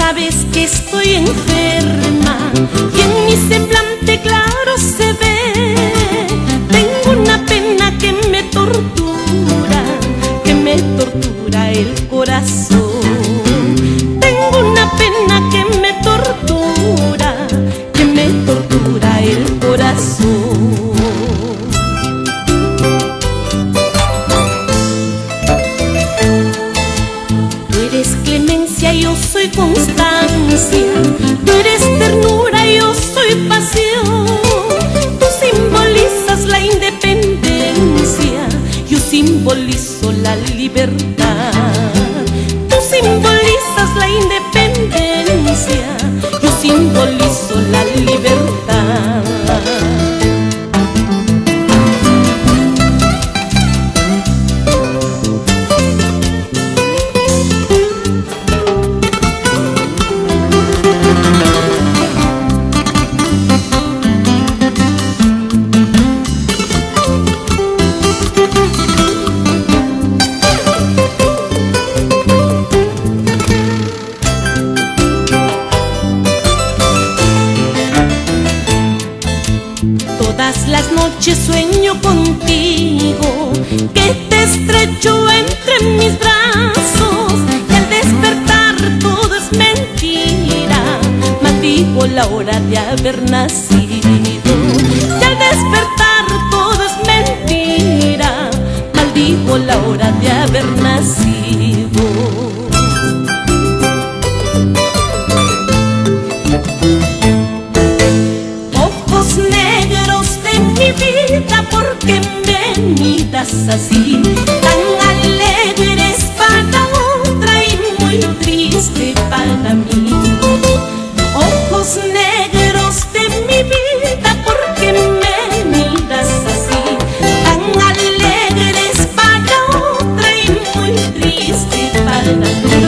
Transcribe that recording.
sabes que estoy enferma y en mi semblante claro se ve. Tengo una pena que me tortura el corazón. Tengo una pena que me tortura el corazón. Tú eres clemencia, yo soy constancia. Tú eres ternura, yo soy pasión. Tú simbolizas la independencia, yo simbolizo la libertad. Tú simbolizas la independencia, yo simbolizo la libertad. Todas las noches sueño contigo, que te estrecho entre mis brazos, y al despertar todo es mentira, maldigo la hora de haber nacido. Y al despertar todo es mentira, maldigo la hora de haber nacido. ¿Por qué me miras así? Tan alegres para otra y muy triste para mí. Ojos negros de mi vida, ¿por qué me miras así? Tan alegres para otra y muy triste para mí.